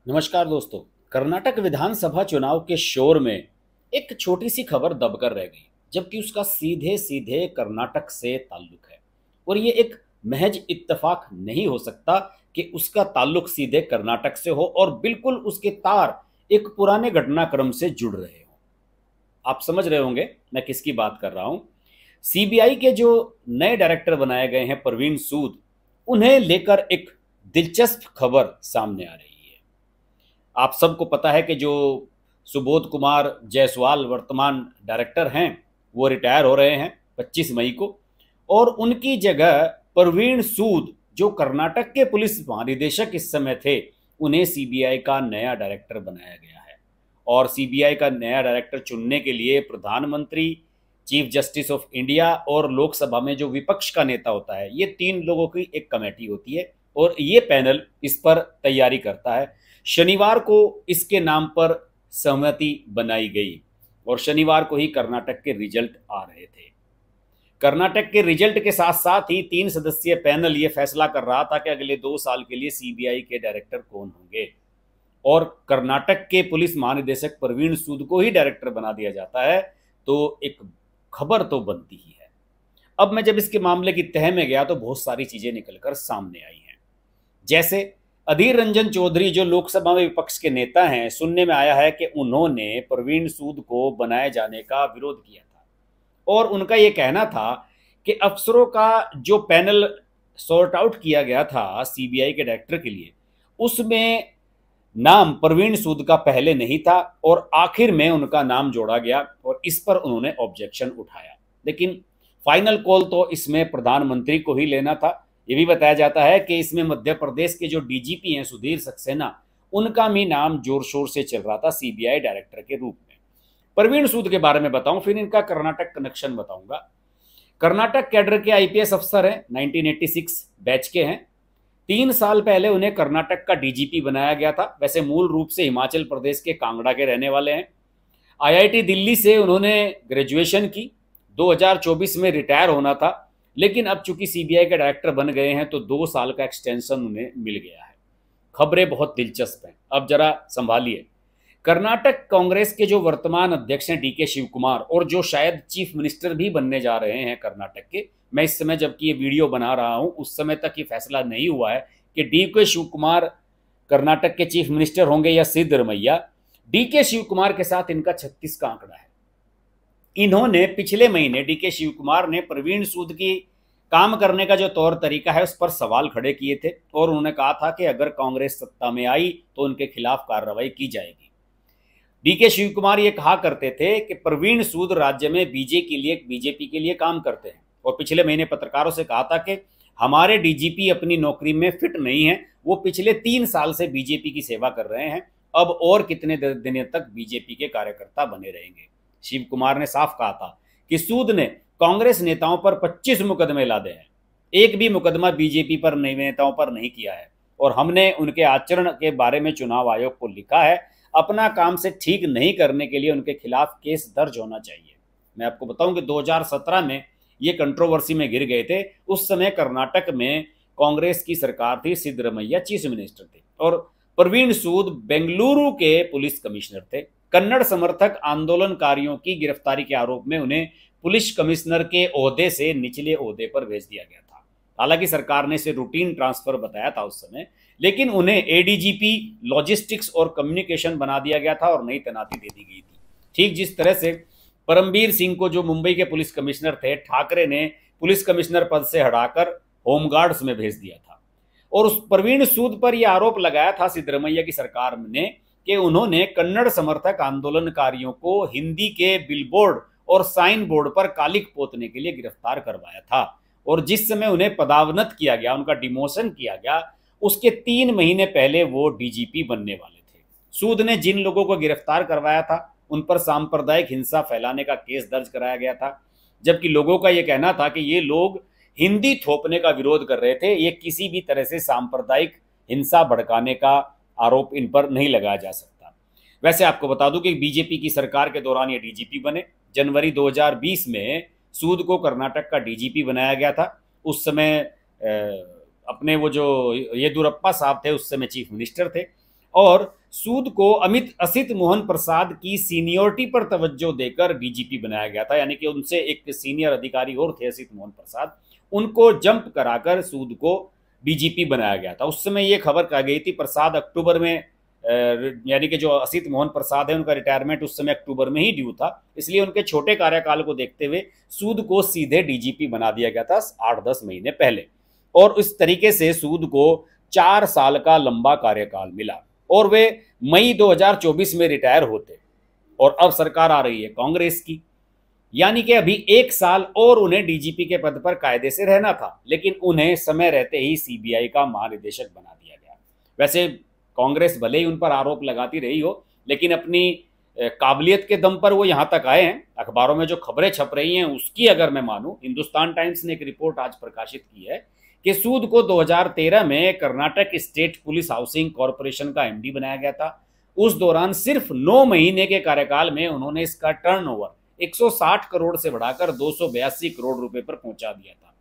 नमस्कार दोस्तों। कर्नाटक विधानसभा चुनाव के शोर में एक छोटी सी खबर दबकर रह गई, जबकि उसका सीधे सीधे कर्नाटक से ताल्लुक है। और ये एक महज इत्तेफाक नहीं हो सकता कि उसका ताल्लुक सीधे कर्नाटक से हो और बिल्कुल उसके तार एक पुराने घटनाक्रम से जुड़ रहे हों। आप समझ रहे होंगे मैं किसकी बात कर रहा हूं। सीबीआई के जो नए डायरेक्टर बनाए गए हैं प्रवीण सूद, उन्हें लेकर एक दिलचस्प खबर सामने आ रही है। आप सबको पता है कि जो सुबोध कुमार जायसवाल वर्तमान डायरेक्टर हैं, वो रिटायर हो रहे हैं 25 मई को, और उनकी जगह प्रवीण सूद जो कर्नाटक के पुलिस महानिदेशक इस समय थे, उन्हें सीबीआई का नया डायरेक्टर बनाया गया है। और सीबीआई का नया डायरेक्टर चुनने के लिए प्रधानमंत्री, चीफ जस्टिस ऑफ इंडिया और लोकसभा में जो विपक्ष का नेता होता है, ये तीन लोगों की एक कमेटी होती है और ये पैनल इस पर तैयारी करता है। शनिवार को इसके नाम पर सहमति बनाई गई और शनिवार को ही कर्नाटक के रिजल्ट आ रहे थे। कर्नाटक के रिजल्ट के साथ साथ ही 3 सदस्यीय पैनल ये फैसला कर रहा था कि अगले 2 साल के लिए सीबीआई के डायरेक्टर कौन होंगे, और कर्नाटक के पुलिस महानिदेशक प्रवीण सूद को ही डायरेक्टर बना दिया जाता है तो एक खबर तो बनती ही है। अब मैं जब इसके मामले की तह में गया तो बहुत सारी चीजें निकलकर सामने आई हैं। जैसे अधीर रंजन चौधरी जो लोकसभा में विपक्ष के नेता हैं, सुनने में आया है कि उन्होंने प्रवीण सूद को बनाए जाने का विरोध किया था और उनका यह कहना था कि अफसरों का जो पैनल सॉर्ट आउट किया गया था सीबीआई के डायरेक्टर के लिए, उसमें नाम प्रवीण सूद का पहले नहीं था और आखिर में उनका नाम जोड़ा गया और इस पर उन्होंने ऑब्जेक्शन उठाया। लेकिन फाइनल कॉल तो इसमें प्रधानमंत्री को ही लेना था। ये भी बताया जाता है कि इसमें मध्य प्रदेश के जो डीजीपी हैं सुधीर सक्सेना, उनका भी नाम जोर शोर से चल रहा था सीबीआई डायरेक्टर के रूप में। प्रवीण सूद के बारे में बताऊं, फिर इनका कर्नाटक कनेक्शन बताऊंगा। कर्नाटक कैडर के आईपीएस अफसर हैं, 1986 बैच के हैं। 3 साल पहले उन्हें कर्नाटक का डीजीपी बनाया गया था। वैसे मूल रूप से हिमाचल प्रदेश के कांगड़ा के रहने वाले हैं। आईआईटी दिल्ली से उन्होंने ग्रेजुएशन की। 2024 में रिटायर होना था, लेकिन अब चूंकि सीबीआई के डायरेक्टर बन गए हैं तो 2 साल का एक्सटेंशन उन्हें मिल गया है। खबरें बहुत दिलचस्प हैं, अब जरा संभालिए। कर्नाटक कांग्रेस के जो वर्तमान अध्यक्ष हैं डीके शिव कुमार, और जो शायद चीफ मिनिस्टर भी बनने जा रहे हैं कर्नाटक के, मैं इस समय जबकि ये वीडियो बना रहा हूं उस समय तक ये फैसला नहीं हुआ है कि डीके शिव कुमार कर्नाटक के चीफ मिनिस्टर होंगे या सिद्धरमैया। डीके शिव कुमार के साथ इनका 36 का आंकड़ा है। इन्होंने पिछले महीने डीके शिव कुमार ने प्रवीण सूद की काम करने का जो तौर तरीका है उस पर सवाल खड़े किए थे और उन्होंने कहा था कि अगर कांग्रेस सत्ता में आई तो उनके खिलाफ कार्रवाई की जाएगी। डीके शिव कुमार ये कहा करते थे कि प्रवीण सूद राज्य में बीजेपी के लिए काम करते हैं, और पिछले महीने पत्रकारों से कहा था कि हमारे डीजीपी अपनी नौकरी में फिट नहीं है, वो पिछले 3 साल से बीजेपी की सेवा कर रहे हैं, अब और कितने दिनों तक बीजेपी के कार्यकर्ता बने रहेंगे। शिव कुमार ने साफ कहा था कि सूद ने कांग्रेस नेताओं पर 25 मुकदमे लादे हैं, एक भी मुकदमा बीजेपी पर नेताओं पर नहीं किया है, और हमने उनके आचरण के बारे में चुनाव आयोग को लिखा है। अपना काम से ठीक नहीं करने के लिए उनके खिलाफ केस दर्ज होना चाहिए। मैं आपको बताऊं कि 2017 में ये कंट्रोवर्सी में गिर गए थे। उस समय कर्नाटक में कांग्रेस की सरकार थी, सिद्धरमैया चीफ मिनिस्टर थे और प्रवीण सूद बेंगलुरु के पुलिस कमिश्नर थे। कन्नड़ समर्थक आंदोलनकारियों की गिरफ्तारी के आरोप में उन्हें पुलिस कमिश्नर के ओहदे से निचले ओहदे पर भेज दिया गया था। हालांकि सरकार ने इसे रूटीन ट्रांसफर बताया था उस समय, लेकिन उन्हें एडीजीपी लॉजिस्टिक्स और कम्युनिकेशन बना दिया गया था और नई तैनाती दे दी गई थी। ठीक जिस तरह से परमबीर सिंह को, जो मुंबई के पुलिस कमिश्नर थे, ठाकरे ने पुलिस कमिश्नर पद से हटाकर होमगार्ड्स में भेज दिया था। और उस प्रवीण सूद पर यह आरोप लगाया था सिद्धरमैया की सरकार ने कि उन्होंने कन्नड़ समर्थक आंदोलनकारियों को हिंदी के बिलबोर्ड और साइन बोर्ड पर कालिक पोतने के लिए गिरफ्तार करवाया था, और जिस समय उन्हें पदावनत किया गया, उनका डिमोशन किया गया, उसके 3 महीने पहले वो डीजीपी बनने वाले थे। सूद ने जिन लोगों को गिरफ्तार करवाया था उन पर सांप्रदायिक हिंसा फैलाने का केस दर्ज कराया गया था, जबकि लोगों का यह कहना था कि ये लोग हिंदी थोपने का विरोध कर रहे थे। ये किसी भी तरह से सांप्रदायिक हिंसा भड़काने का आरोप इन पर नहीं लगाया जा सकता। वैसे आपको बता दूं कि बीजेपी की सरकार के दौरान ये डीजीपी बने। जनवरी 2020 में सूद को कर्नाटक का डीजीपी बनाया गया था। उस समय अपने वो जो येदुरप्पा साहब थे उस समय चीफ मिनिस्टर थे। और सूद को असित मोहन प्रसाद की सीनियरिटी पर तवज्जो देकर डीजीपी बनाया गया था। यानी कि उनसे एक सीनियर अधिकारी और थे असित मोहन प्रसाद, उनको जंप कराकर सूद को डीजीपी बनाया गया था। उस समय ये खबर कही गई थी प्रसाद अक्टूबर में, यानी कि जो असित मोहन प्रसाद है उनका रिटायरमेंट उस समय अक्टूबर में ही ड्यू था, इसलिए उनके छोटे कार्यकाल को देखते हुए सूद को सीधे डीजीपी बना दिया गया था 8-10 महीने पहले। और इस तरीके से सूद को 4 साल का लंबा कार्यकाल मिला और वे मई 2024 में रिटायर होते। और अब सरकार आ रही है कांग्रेस की, यानी कि अभी 1 साल और उन्हें डीजीपी के पद पर कायदे से रहना था, लेकिन उन्हें समय रहते ही सीबीआई का महानिदेशक बना दिया गया। वैसे कांग्रेस भले ही उन पर आरोप लगाती रही हो, लेकिन अपनी काबिलियत के दम पर वो यहां तक आए हैं। अखबारों में जो खबरें छप रही हैं उसकी अगर मैं मानूं, हिंदुस्तान टाइम्स ने एक रिपोर्ट आज प्रकाशित की है कि सूद को 2013 में Karnataka state police housing corporation का एमडी बनाया गया था। उस दौरान सिर्फ 9 महीने के कार्यकाल में उन्होंने इसका टर्नओवर 160 करोड़ से बढ़ाकर 282 करोड़ रुपए पर पहुंचा दिया था।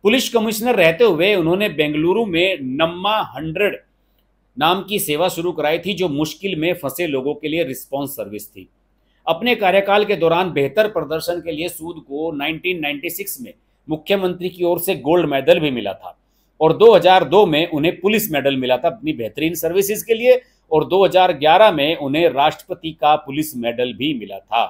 पुलिस कमिश्नर रहते हुए उन्होंने बेंगलुरु में नम्मा 100 नाम की सेवा शुरू कराई थी, जो मुश्किल में फंसे लोगों के लिए रिस्पांस सर्विस थी। अपने कार्यकाल के दौरान बेहतर प्रदर्शन के लिए सूद को 1996 में मुख्यमंत्री की ओर से गोल्ड मेडल भी मिला था और 2002 में उन्हें पुलिस मेडल मिला था अपनी बेहतरीन सर्विसेज के लिए, और 2011 में उन्हें राष्ट्रपति का पुलिस मेडल भी मिला था।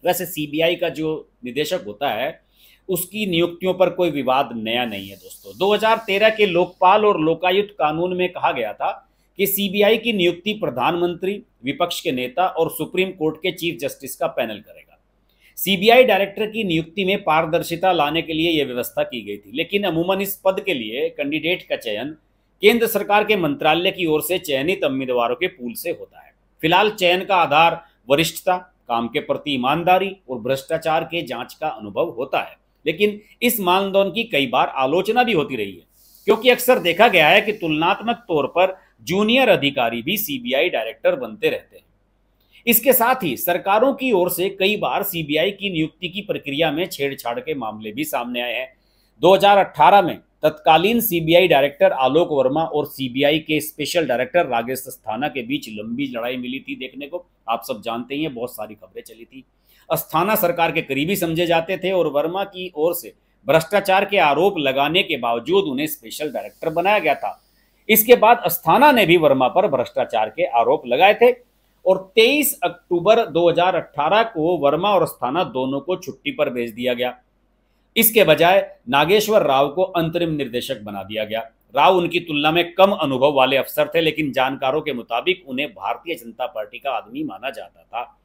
वैसे सीबीआई का जो निदेशक होता है उसकी नियुक्तियों पर कोई विवाद नया नहीं है दोस्तों। 2013 के लोकपाल और लोकायुक्त कानून में कहा गया था कि सीबीआई की नियुक्ति प्रधानमंत्री, विपक्ष के नेता और सुप्रीम कोर्ट के चीफ जस्टिस का पैनल करेगा। सीबीआई डायरेक्टर की नियुक्ति में पारदर्शिता लाने के लिए यह व्यवस्था की गई थी, लेकिन अमूमन इस पद के लिए कैंडिडेट का चयन केंद्र सरकार के मंत्रालय की ओर से चयनित उम्मीदवारों के पूल से होता है। फिलहाल चयन का आधार वरिष्ठता, काम के प्रति ईमानदारी और भ्रष्टाचार के जांच का अनुभव होता है, लेकिन इस मानदंड की कई बार आलोचना भी होती रही है, क्योंकि अक्सर देखा गया है कि तुलनात्मक तौर पर जूनियर अधिकारी भी सीबीआई डायरेक्टर बनते रहते हैं। इसके साथ ही सरकारों की ओर से कई बार सीबीआई की नियुक्ति की प्रक्रिया में छेड़छाड़ के मामले भी सामने आए हैं। 2018 में तत्कालीन सीबीआई डायरेक्टर आलोक वर्मा और सीबीआई के स्पेशल डायरेक्टर राकेश अस्थाना के बीच लंबी लड़ाई मिली थी देखने को, आप सब जानते ही हैं, बहुत सारी खबरें चली थी। अस्थाना सरकार के करीबी समझे जाते थे और वर्मा की ओर से भ्रष्टाचार के आरोप लगाने के बावजूद उन्हें स्पेशल डायरेक्टर बनाया गया था। इसके बाद अस्थाना ने भी वर्मा पर भ्रष्टाचार के आरोप लगाए थे और 23 अक्टूबर 2018 को वर्मा और अस्थाना दोनों को छुट्टी पर भेज दिया गया। इसके बजाय नागेश्वर राव को अंतरिम निर्देशक बना दिया गया। राव उनकी तुलना में कम अनुभव वाले अफसर थे, लेकिन जानकारों के मुताबिक उन्हें भारतीय जनता पार्टी का आदमी माना जाता था।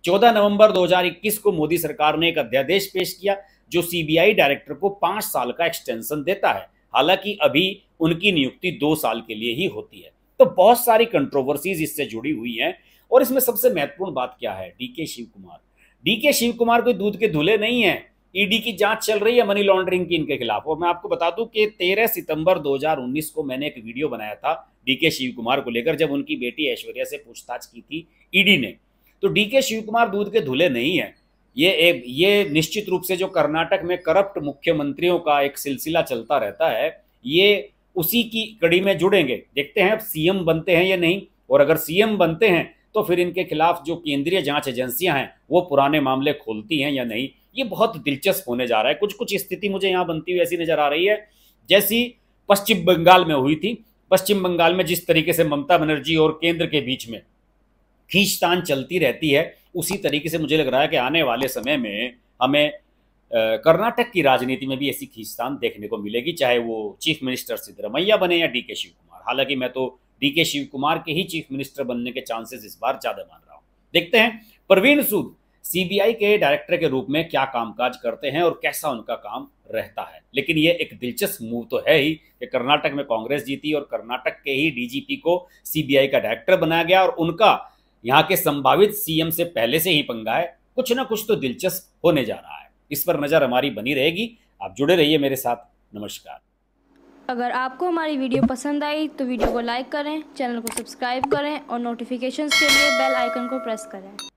14 नवंबर 2021 को मोदी सरकार ने एक अध्यादेश पेश किया जो सीबीआई डायरेक्टर को 5 साल का एक्सटेंशन देता है। हालांकि अभी उनकी नियुक्ति 2 साल के लिए ही होती है। तो बहुत सारी कंट्रोवर्सीज इससे जुड़ी हुई हैं और इसमें सबसे महत्वपूर्ण बात क्या है, डीके शिव कुमार। डीके शिव कुमार कोई दूध के धुले नहीं है। ईडी की जांच चल रही है मनी लॉन्ड्रिंग की इनके खिलाफ। और मैं आपको बता दूं कि 13 सितंबर 2019 को मैंने एक वीडियो बनाया था डीके शिव कुमार को लेकर, जब उनकी बेटी ऐश्वर्या से पूछताछ की थी ईडी ने। तो डीके शिव कुमार दूध के धुले नहीं है। ये निश्चित रूप से जो कर्नाटक में करप्ट मुख्यमंत्रियों का एक सिलसिला चलता रहता है, ये उसी की कड़ी में जुड़ेंगे। देखते हैं अब सीएम बनते हैं या नहीं, और अगर सीएम बनते हैं तो फिर इनके खिलाफ जो केंद्रीय जांच एजेंसियां हैं वो पुराने मामले खोलती हैं या नहीं। ये बहुत दिलचस्प होने जा रहा है। कुछ कुछ स्थिति मुझे यहाँ बनती हुई ऐसी नजर आ रही है जैसी पश्चिम बंगाल में हुई थी। पश्चिम बंगाल में जिस तरीके से ममता बनर्जी और केंद्र के बीच में खींचतान चलती रहती है, उसी तरीके से मुझे लग रहा है कि आने वाले समय में हमें कर्नाटक की राजनीति में भी ऐसी खींचतान देखने को मिलेगी, चाहे वो चीफ मिनिस्टर सिद्धरमैया बने या डीके शिव कुमार। हालांकि मैं तो डीके शिव कुमार के ही चीफ मिनिस्टर बनने के चांसेस इस बार ज्यादा मान रहा हूं। देखते हैं प्रवीण सूद सीबीआई के डायरेक्टर के रूप में क्या कामकाज करते हैं और कैसा उनका काम रहता है। लेकिन ये एक दिलचस्प मूव तो है ही कि कर्नाटक में कांग्रेस जीती और कर्नाटक के ही डीजीपी को सीबीआई का डायरेक्टर बनाया गया, और उनका यहाँ के संभावित सीएम से पहले से ही पंगा है। कुछ ना कुछ तो दिलचस्प होने जा रहा है। इस पर नजर हमारी बनी रहेगी। आप जुड़े रहिए मेरे साथ। नमस्कार। अगर आपको हमारी वीडियो पसंद आई तो वीडियो को लाइक करें, चैनल को सब्सक्राइब करें और नोटिफिकेशंस के लिए बेल आइकन को प्रेस करें।